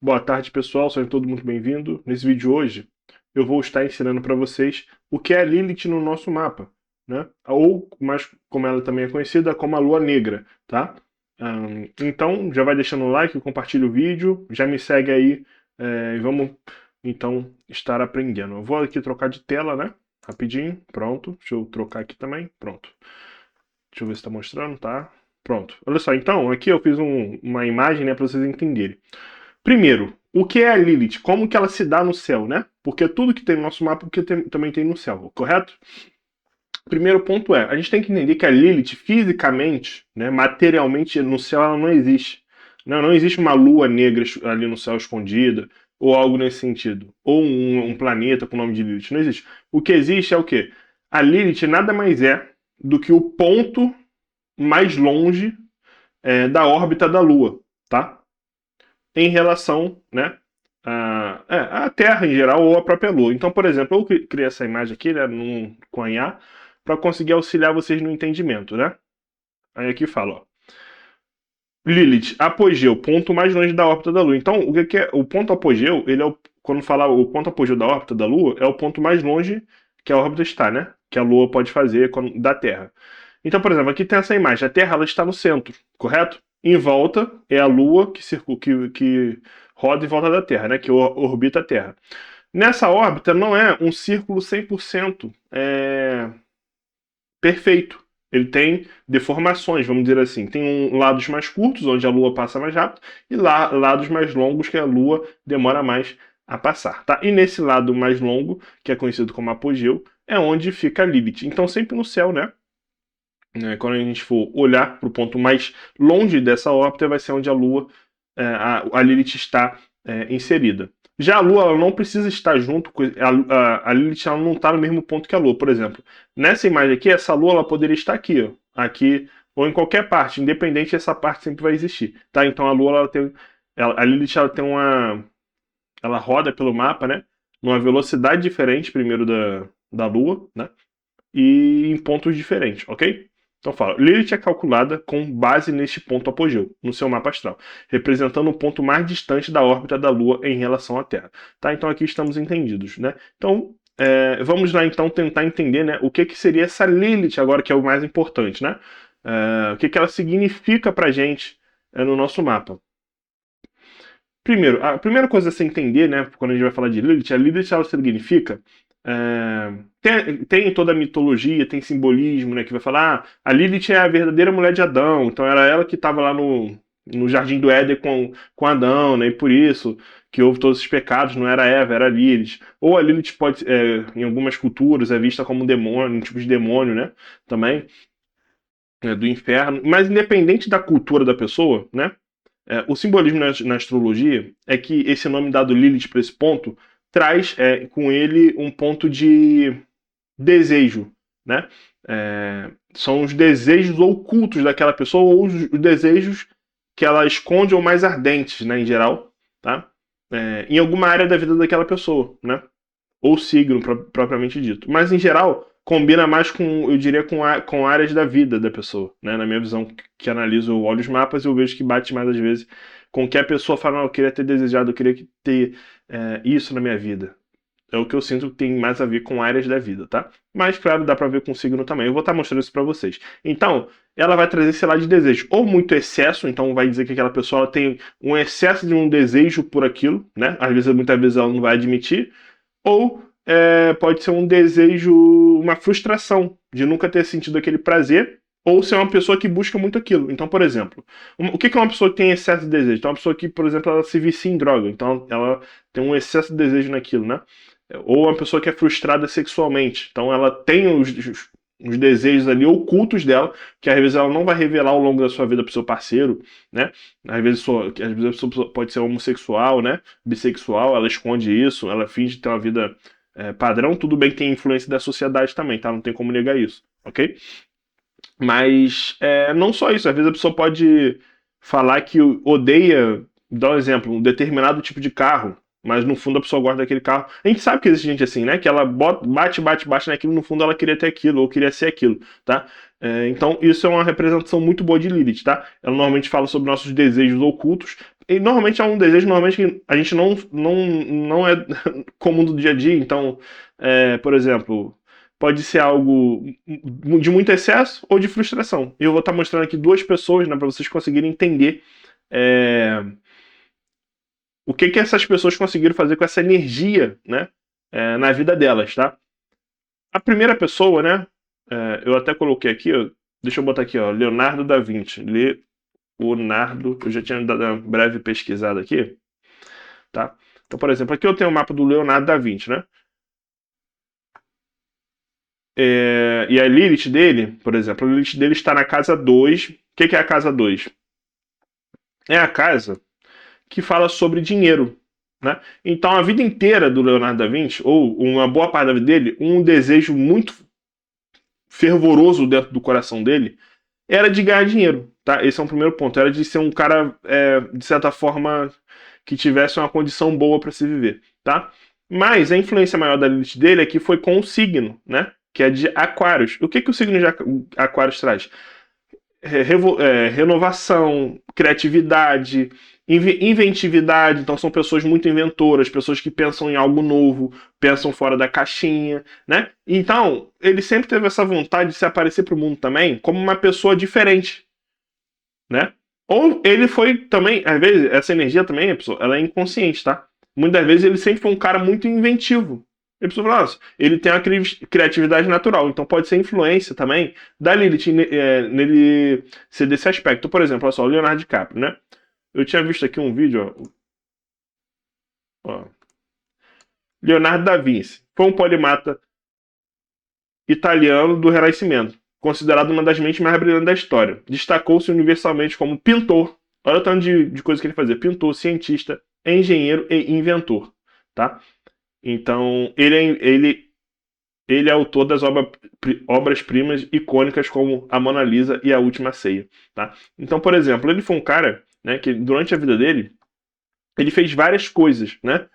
Boa tarde, pessoal. Sejam todos muito bem-vindos. Nesse vídeo de hoje, eu vou estar ensinando para vocês o que é a Lilith no nosso mapa, né? Ou, mais como ela também é conhecida, como a Lua Negra, tá? Então, já vai deixando o like, compartilha o vídeo, já me segue aí e vamos, então, estar aprendendo. Eu vou aqui trocar de tela, né? Rapidinho, pronto. Deixa eu trocar aqui também, pronto. Deixa eu ver se está mostrando, tá? Pronto. Olha só, então, aqui eu fiz uma imagem, né, para vocês entenderem. Primeiro, o que é a Lilith? Como que ela se dá no céu, né? Porque tudo que tem no nosso mapa também tem no céu, correto? Primeiro ponto é, a gente tem que entender que a Lilith, fisicamente, né, materialmente, no céu ela não existe. Não existe uma lua negra ali no céu escondida, ou algo nesse sentido. Ou um planeta com o nome de Lilith. Não existe. O que existe é o quê? A Lilith nada mais é do que o ponto mais longe da órbita da Lua, tá? Em relação, né, à Terra em geral ou à própria Lua. Então, por exemplo, eu criei essa imagem aqui, né, com a IA, para conseguir auxiliar vocês no entendimento, né? Aí aqui fala, ó, Lilith, apogeu, ponto mais longe da órbita da Lua. Então, o que é o ponto apogeu? Ele é quando fala o ponto apogeu da órbita da Lua, é o ponto mais longe que a órbita está, né? Que a Lua pode fazer da Terra. Então, por exemplo, aqui tem essa imagem. A Terra ela está no centro, correto? Em volta é a Lua que roda em volta da Terra, né? Que orbita a Terra. Nessa órbita não é um círculo 100% perfeito. Ele tem deformações, vamos dizer assim. Tem lados mais curtos, onde a Lua passa mais rápido, e lados mais longos, que a Lua demora mais a passar. Tá? E nesse lado mais longo, que é conhecido como apogeu, é onde fica a Lilith. Então, sempre no céu, né? Quando a gente for olhar para o ponto mais longe dessa órbita, vai ser onde a Lua, a Lilith está inserida. Já a Lua ela não precisa estar junto com a Lilith, ela não está no mesmo ponto que a Lua. Por exemplo, nessa imagem aqui, essa Lua ela poderia estar aqui, ó, aqui ou em qualquer parte, independente, essa parte sempre vai existir, tá? Então a Lua a Lilith ela tem ela roda pelo mapa, né? Numa velocidade diferente, primeiro da Lua, né? E em pontos diferentes, ok? Então fala, Lilith é calculada com base neste ponto apogeu, no seu mapa astral, representando o ponto mais distante da órbita da Lua em relação à Terra. Tá? Então aqui estamos entendidos, né? Então, vamos lá então tentar entender, né, o que seria essa Lilith agora, que é o mais importante, né? O que ela significa pra gente no nosso mapa. Primeiro, a primeira coisa a se entender, né, quando a gente vai falar de Lilith, a Lilith ela significa tem toda a mitologia, tem simbolismo, né? Que vai falar, a Lilith é a verdadeira mulher de Adão, então era ela que estava lá no Jardim do Éden com Adão, né? E por isso que houve todos esses pecados, não era Eva, era Lilith. Ou a Lilith pode, em algumas culturas, é vista como um demônio, um tipo de demônio, né? Também, do inferno. Mas independente da cultura da pessoa, né? O simbolismo na astrologia é que esse nome dado Lilith para esse ponto traz com ele um ponto de desejo, né? São os desejos ocultos daquela pessoa ou os desejos que ela esconde ou mais ardentes, né, em geral, tá? Em alguma área da vida daquela pessoa, né? Ou signo propriamente dito. Mas em geral combina mais com, eu diria, com áreas da vida da pessoa, né? Na minha visão, que analiso, eu olho os mapas, eu vejo que bate mais às vezes com que a pessoa fala, não, eu queria ter desejado, eu queria ter isso na minha vida. É o que eu sinto que tem mais a ver com áreas da vida, tá? Mas, claro, dá pra ver com signo também. Eu vou estar mostrando isso pra vocês. Então, ela vai trazer esse lado de desejo. Ou muito excesso, então vai dizer que aquela pessoa ela tem um excesso de um desejo por aquilo, né? Às vezes, muitas vezes ela não vai admitir. Ou pode ser um desejo, uma frustração de nunca ter sentido aquele prazer, ou ser uma pessoa que busca muito aquilo. Então, por exemplo, o que é uma pessoa que tem excesso de desejo? Então, uma pessoa que, por exemplo, ela se vicia em droga, então ela tem um excesso de desejo naquilo, né? Ou uma pessoa que é frustrada sexualmente, então ela tem os desejos ali ocultos dela, que às vezes ela não vai revelar ao longo da sua vida pro seu parceiro, né? Às vezes a pessoa pode ser homossexual, né? Bissexual, ela esconde isso, ela finge ter uma vida padrão, tudo bem que tem influência da sociedade também, tá? Não tem como negar isso, ok? Mas não só isso, às vezes a pessoa pode falar que odeia, dá um exemplo, um determinado tipo de carro, mas no fundo a pessoa gosta daquele carro. A gente sabe que existe gente assim, né? Que ela bate naquilo, no fundo ela queria ter aquilo, ou queria ser aquilo, tá? Então isso é uma representação muito boa de Lilith, tá? Ela normalmente fala sobre nossos desejos ocultos, E normalmente é um desejo normalmente que a gente não é comum do dia a dia. Então, por exemplo, pode ser algo de muito excesso ou de frustração. Eu vou estar mostrando aqui duas pessoas, né, para vocês conseguirem entender é, o que essas pessoas conseguiram fazer com essa energia, né, na vida delas, tá? A primeira pessoa, né, eu até coloquei aqui, ó, deixa eu botar aqui, ó, Leonardo da Vinci. Leonardo, eu já tinha dado uma breve pesquisada aqui, tá? Então, por exemplo, aqui eu tenho o mapa do Leonardo da Vinci, né? E a Lilith dele, por exemplo, a Lilith dele está na casa 2. O que é a casa 2? É a casa que fala sobre dinheiro, né? Então, a vida inteira do Leonardo da Vinci, ou uma boa parte da vida dele, um desejo muito fervoroso dentro do coração dele, era de ganhar dinheiro, tá? Esse é um primeiro ponto. Era de ser um cara, de certa forma, que tivesse uma condição boa para se viver, tá? Mas a influência maior da Lilith dele é que foi com o signo, né? Que é de Aquários. O que o signo de Aquários traz? Renovação, criatividade, inventividade. Então são pessoas muito inventoras, pessoas que pensam em algo novo, pensam fora da caixinha, né? Então ele sempre teve essa vontade de se aparecer para o mundo também como uma pessoa diferente, né? Ou ele foi também, às vezes, essa energia também, pessoal, ela é inconsciente, tá? Muitas vezes ele sempre foi um cara muito inventivo. E a pessoa fala, nossa, ele tem uma criatividade natural, então pode ser influência também da Lilith nele ser desse aspecto. Por exemplo, olha só, o Leonardo DiCaprio, né? Eu tinha visto aqui um vídeo, ó. Leonardo da Vinci foi um polimata italiano do Renascimento, considerado uma das mentes mais brilhantes da história. Destacou-se universalmente como pintor. Olha o tanto de coisa que ele fazia: pintor, cientista, engenheiro e inventor, tá? Então, ele é autor das obras-primas icônicas como A Mona Lisa e A Última Ceia, tá? Então, por exemplo, ele foi um cara, né, que durante a vida dele, ele fez várias coisas, né?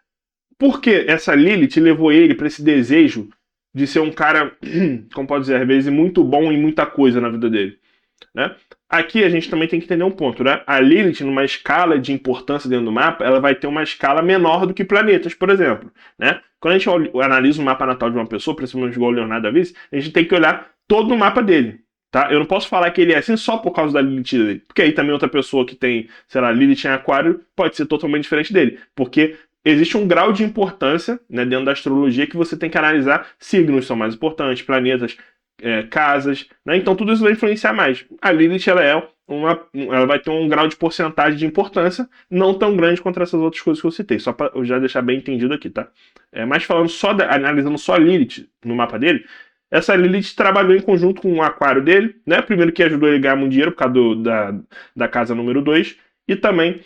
Porque essa Lilith levou ele para esse desejo de ser um cara, como pode dizer, às vezes muito bom em muita coisa na vida dele, né? Aqui a gente também tem que entender um ponto, né? A Lilith, numa escala de importância dentro do mapa, ela vai ter uma escala menor do que planetas, por exemplo, né? Quando a gente analisa o mapa natal de uma pessoa, principalmente igual o Leonardo da Vinci, a gente tem que olhar todo o mapa dele, tá? Eu não posso falar que ele é assim só por causa da Lilith dele, porque aí também outra pessoa que tem, sei lá, Lilith em Aquário pode ser totalmente diferente dele, porque existe um grau de importância, né, dentro da astrologia que você tem que analisar. Signos são mais importantes, planetas, casas, né? Então tudo isso vai influenciar mais. A Lilith ela vai ter um grau de porcentagem de importância não tão grande quanto essas outras coisas que eu citei, só para eu já deixar bem entendido aqui, tá? Mas falando analisando só a Lilith no mapa dele, essa Lilith trabalhou em conjunto com o aquário dele, né? Primeiro que ajudou ele a ganhar muito dinheiro por causa da casa número 2, e também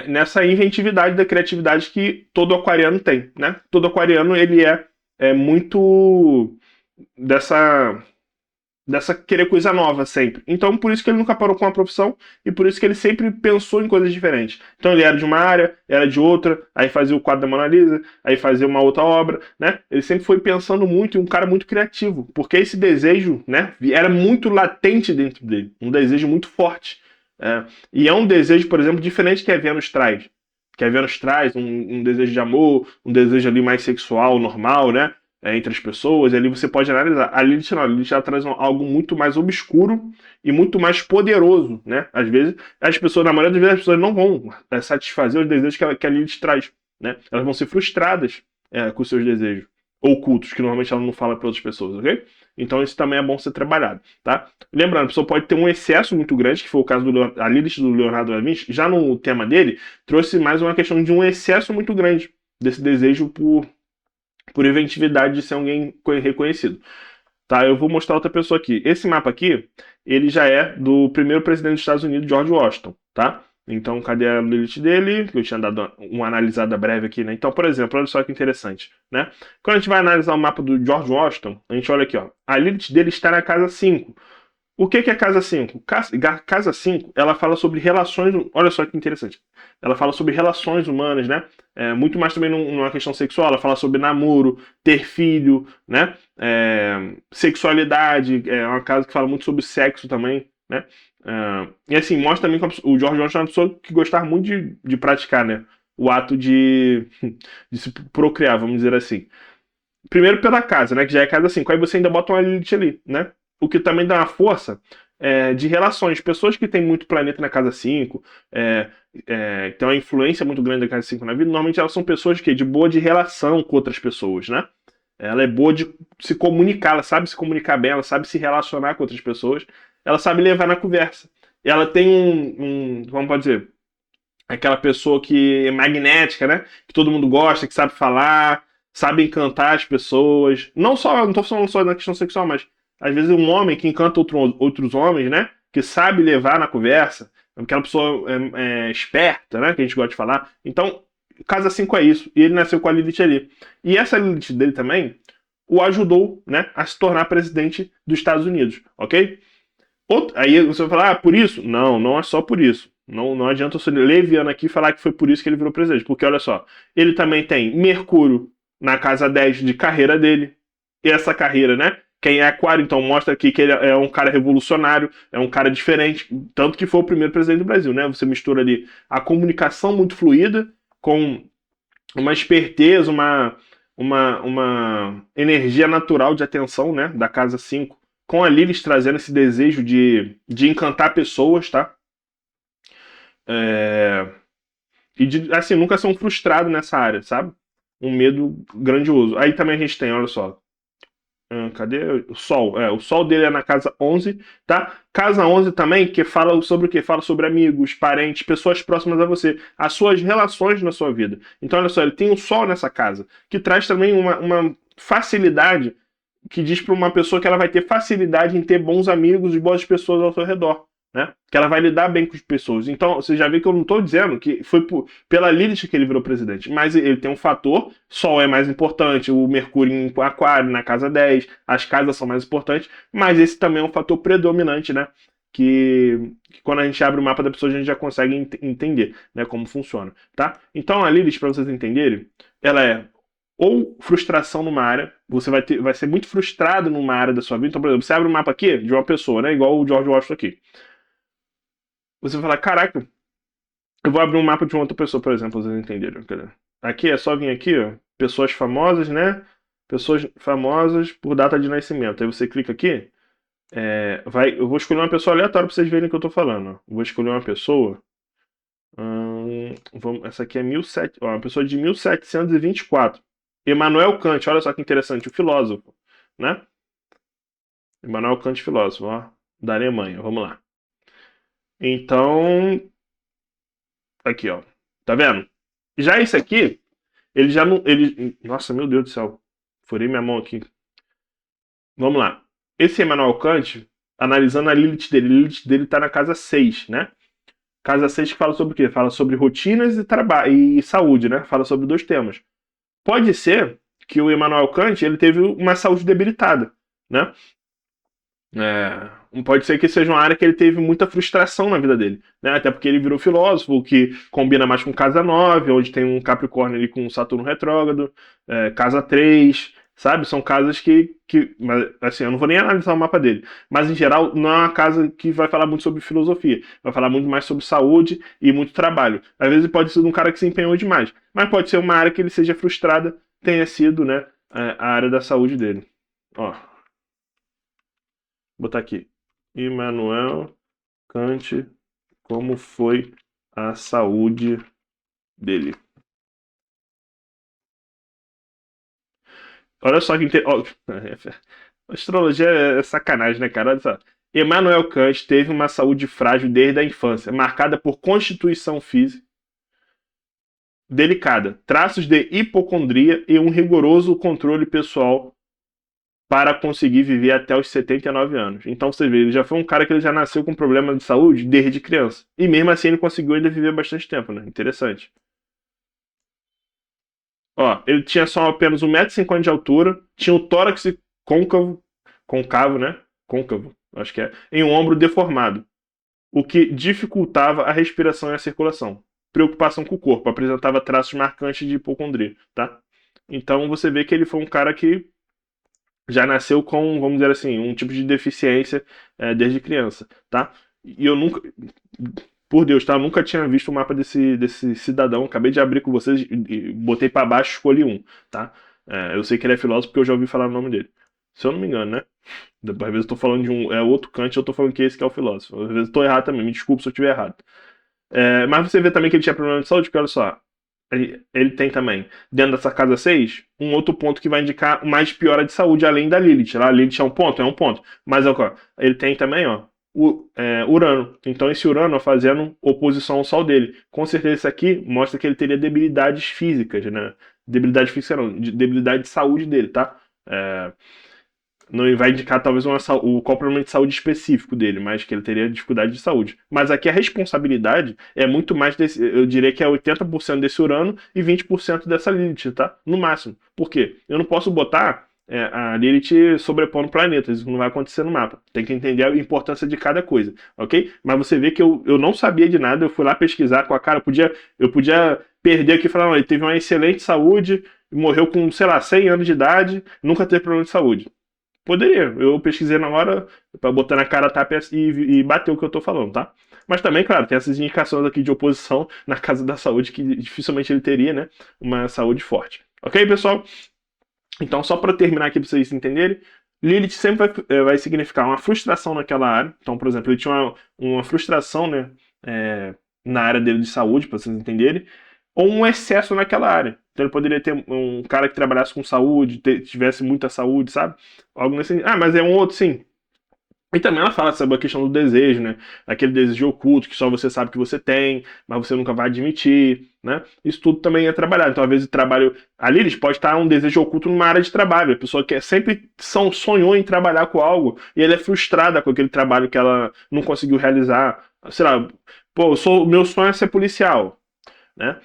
nessa inventividade da criatividade que todo aquariano tem, né? Todo aquariano ele é muito dessa querer coisa nova sempre. Então, por isso que ele nunca parou com a profissão e por isso que ele sempre pensou em coisas diferentes. Então, ele era de uma área, era de outra, aí fazia o quadro da Mona Lisa, aí fazia uma outra obra, né? Ele sempre foi pensando muito e um cara muito criativo, porque esse desejo, né, era muito latente dentro dele, um desejo muito forte. E é um desejo, por exemplo, diferente que a Vênus traz. Que a Vênus traz um desejo de amor, um desejo ali mais sexual, normal, né? Entre as pessoas, e ali você pode analisar. A Lilith não, a Lilith ela traz algo muito mais obscuro e muito mais poderoso, né? Às vezes, as pessoas, na maioria das vezes, as pessoas não vão satisfazer os desejos que a Lilith traz, né? Elas vão ser frustradas com os seus desejos ocultos, que normalmente ela não fala para outras pessoas, ok? Então isso também é bom ser trabalhado, tá? Lembrando, a pessoa pode ter um excesso muito grande, que foi o caso da Lilith do Leonardo da Vinci, já no tema dele, trouxe mais uma questão de um excesso muito grande desse desejo por inventividade de ser alguém reconhecido. Tá, eu vou mostrar outra pessoa aqui. Esse mapa aqui, ele já é do primeiro presidente dos Estados Unidos, George Washington, tá? Então, cadê a Lilith dele? Que eu tinha dado uma analisada breve aqui, né? Então, por exemplo, olha só que interessante, né? Quando a gente vai analisar o mapa do George Washington, a gente olha aqui, ó. A Lilith dele está na casa 5. O que é a casa 5? Casa 5, ela fala sobre relações. Olha só que interessante. Ela fala sobre relações humanas, né? Muito mais também numa questão sexual. Ela fala sobre namoro, ter filho, né? Sexualidade. É uma casa que fala muito sobre sexo também. né? E assim, mostra também que o George Washington é uma pessoa que gostava muito de praticar, né? O ato de se procriar, vamos dizer assim. Primeiro pela casa, né? Que já é casa 5. Aí você ainda bota uma Lilith ali, né? O que também dá uma força de relações. Pessoas que têm muito planeta na casa 5, tem uma influência muito grande da casa 5 na vida, normalmente elas são pessoas que de boa de relação com outras pessoas, né? Ela é boa de se comunicar, ela sabe se comunicar bem, ela sabe se relacionar com outras pessoas, ela sabe levar na conversa. Ela tem como pode dizer, aquela pessoa que é magnética, né? Que todo mundo gosta, que sabe falar, sabe encantar as pessoas. Não tô falando só na questão sexual, mas às vezes um homem que encanta outros homens, né? Que sabe levar na conversa, aquela pessoa esperta, né? Que a gente gosta de falar. Então, casa 5 é isso. E ele nasceu com a Lilith ali. E essa Lilith dele também o ajudou, né? A se tornar presidente dos Estados Unidos, ok? Aí você vai falar, por isso? Não, não é só por isso. Não adianta eu ser leviano aqui e falar que foi por isso que ele virou presidente. Porque olha só, ele também tem Mercúrio na casa 10 de carreira dele. E essa carreira, né? Quem é Aquário, então mostra aqui que ele é um cara revolucionário, é um cara diferente. Tanto que foi o primeiro presidente do Brasil, né? Você mistura ali a comunicação muito fluida com uma esperteza, uma energia natural de atenção, né? Da casa 5 com a Lilith trazendo esse desejo de encantar pessoas, tá? E de, assim, nunca ser um frustrado nessa área, sabe? Um medo grandioso. Aí também a gente tem, olha só. Cadê o Sol? O Sol dele é na casa 11, tá? Casa 11 também, que fala sobre o quê? Fala sobre amigos, parentes, pessoas próximas a você, as suas relações na sua vida. Então, olha só, ele tem o Sol nessa casa, que traz também uma facilidade que diz para uma pessoa que ela vai ter facilidade em ter bons amigos e boas pessoas ao seu redor, né? Que ela vai lidar bem com as pessoas. Então, você já vê que eu não estou dizendo que foi pela Lilith que ele virou presidente, mas ele tem um fator, Sol é mais importante, o Mercúrio em Aquário, na casa 10, as casas são mais importantes, mas esse também é um fator predominante, né? Que quando a gente abre o mapa da pessoa, a gente já consegue entender, né, como funciona, tá? Então, a Lilith, para vocês entenderem, ela é ou frustração numa área, você vai ser muito frustrado numa área da sua vida. Então, por exemplo, você abre um mapa aqui de uma pessoa, né? Igual o George Washington aqui. Você vai falar, caraca, eu vou abrir um mapa de uma outra pessoa, por exemplo, pra vocês entenderem. Aqui é só vir aqui, ó, pessoas famosas, né? Pessoas famosas por data de nascimento. Aí você clica aqui, eu vou escolher uma pessoa aleatória pra vocês verem o que eu tô falando. Ó. Vou escolher uma pessoa. Essa aqui é uma pessoa de 1724. Immanuel Kant, olha só que interessante, o filósofo, né? Immanuel Kant, filósofo, ó, da Alemanha, vamos lá. Então, aqui, ó, tá vendo? Já esse aqui, ele já não, nossa, meu Deus do céu, furei minha mão aqui. Vamos lá. Esse Immanuel Kant, analisando a Lilith dele tá na casa 6, né? Casa 6 que fala sobre o quê? Fala sobre rotinas e trabalho e saúde, né? Fala sobre dois temas. Pode ser que o Immanuel Kant ele teve uma saúde debilitada, né? Pode ser que seja uma área que ele teve muita frustração na vida dele, né? Até porque ele virou filósofo, o que combina mais com casa 9, onde tem um Capricórnio ali com Saturno retrógrado, casa 3, sabe? São casas mas, assim, eu não vou nem analisar o mapa dele, mas em geral não é uma casa que vai falar muito sobre filosofia, vai falar muito mais sobre saúde e muito trabalho. Às vezes pode ser um cara que se empenhou demais, mas pode ser uma área que ele seja frustrada, tenha sido, né, a área da saúde dele. Ó, vou botar aqui. Immanuel Kant, como foi a saúde dele? Olha só que interessante. Astrologia é sacanagem, né, cara? Olha só. Immanuel Kant teve uma saúde frágil desde a infância, marcada por constituição física delicada, traços de hipocondria e um rigoroso controle pessoal para conseguir viver até os 79 anos. Então você vê, ele já foi um cara que ele já nasceu com problema de saúde desde criança. E mesmo assim ele conseguiu ainda viver bastante tempo, né? Interessante. Ó, ele tinha só apenas 1,50 m de altura, tinha o tórax côncavo, né? Côncavo, acho que é, em um ombro deformado, o que dificultava a respiração e a circulação. Preocupação com o corpo, apresentava traços marcantes de hipocondria, tá? Então você vê que ele foi um cara que já nasceu com, vamos dizer assim, um tipo de deficiência desde criança, tá? E eu nunca, por Deus, tá? Eu nunca tinha visto o mapa desse cidadão. Acabei de abrir com vocês, e botei pra baixo, escolhi um, tá? Eu sei que ele é filósofo porque eu já ouvi falar o nome dele. Se eu não me engano, né? Às vezes eu tô falando de outro Kant, eu tô falando que esse que é o filósofo. Às vezes eu tô errado também, me desculpe se eu estiver errado. Mas você vê também que ele tinha problema de saúde, porque olha só, ele tem também, dentro dessa casa 6 um outro ponto que vai indicar mais piora de saúde, além da Lilith. Lá, a Lilith é um ponto? É um ponto. Mas ó, ele tem também, ó, Urano. Então esse Urano ó, fazendo oposição ao Sol dele. Com certeza isso aqui mostra que ele teria debilidades físicas, né? Debilidade física não, debilidade de saúde dele, tá? É, não vai indicar talvez qual problema de saúde específico dele, mas que ele teria dificuldade de saúde. Mas aqui a responsabilidade é muito mais desse, eu diria que é 80% desse Urano e 20% dessa Lilith, tá? No máximo. Por quê? Eu não posso botar a Lilith sobrepondo planetas, isso não vai acontecer no mapa. Tem que entender a importância de cada coisa, ok? Mas você vê que eu não sabia de nada, eu fui lá pesquisar com a cara, eu podia perder aqui e falar, não, ele teve uma excelente saúde, morreu com, sei lá, 100 anos de idade, nunca teve problema de saúde. Poderia. Eu pesquisei na hora pra botar na cara a tapa e bater o que eu tô falando, tá? Mas também, claro, tem essas indicações aqui de oposição na Casa da Saúde que dificilmente ele teria, né? Uma saúde forte. Ok, pessoal? Então, só para terminar aqui para vocês entenderem, Lilith sempre vai significar uma frustração naquela área. Então, por exemplo, ele tinha uma frustração, né? Na área dele de saúde, para vocês entenderem, ou um excesso naquela área. Então ele poderia ter um cara que trabalhasse com saúde, tivesse muita saúde, sabe? Algo nesse. Ah, mas é um outro, sim. E também ela fala sobre a questão do desejo, né? Aquele desejo oculto que só você sabe que você tem, mas você nunca vai admitir, né? Isso tudo também é trabalhado. Então, às vezes, o trabalho. Ali eles pode estar um desejo oculto numa área de trabalho. A pessoa que sempre sonhou em trabalhar com algo e ela é frustrada com aquele trabalho que ela não conseguiu realizar. Sei lá, pô, meu sonho é ser policial, né?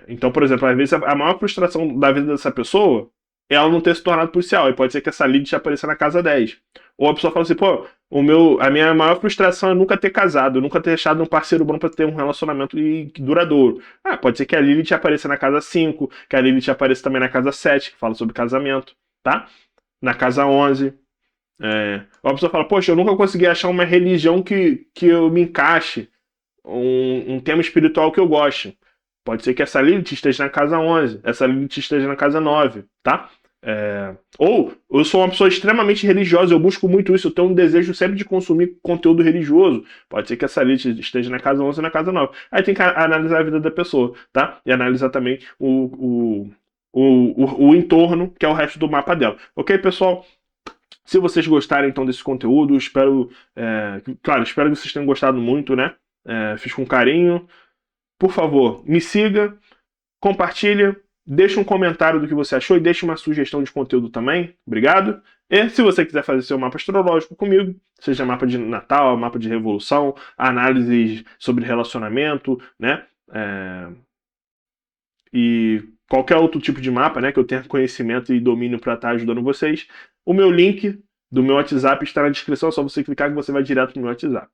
Então, por exemplo, às vezes a maior frustração da vida dessa pessoa é ela não ter se tornado policial. E pode ser que essa Lilith apareça na casa 10. Ou a pessoa fala assim, pô, a minha maior frustração é nunca ter casado, nunca ter achado um parceiro bom para ter um relacionamento duradouro. Ah, pode ser que a Lilith apareça na casa 5, que a Lilith apareça também na casa 7, que fala sobre casamento, tá? Na casa 11. Ou a pessoa fala, poxa, eu nunca consegui achar uma religião que eu me encaixe, um tema espiritual que eu goste. Pode ser que essa Lilith esteja na casa 11, essa Lilith esteja na casa 9, tá? Ou eu sou uma pessoa extremamente religiosa, eu busco muito isso, eu tenho um desejo sempre de consumir conteúdo religioso. Pode ser que essa Lilith esteja na casa 11 ou na casa 9. Aí tem que analisar a vida da pessoa, tá? E analisar também o entorno, que é o resto do mapa dela. Ok, pessoal? Se vocês gostarem então desse conteúdo, claro, espero que vocês tenham gostado muito, né? Fiz com carinho. Por favor, me siga, compartilha, deixa um comentário do que você achou e deixa uma sugestão de conteúdo também. Obrigado. E se você quiser fazer seu mapa astrológico comigo, seja mapa de Natal, mapa de Revolução, análises sobre relacionamento, né? E qualquer outro tipo de mapa, né? Que eu tenha conhecimento e domínio para estar ajudando vocês, o meu link do meu WhatsApp está na descrição, é só você clicar que você vai direto no meu WhatsApp.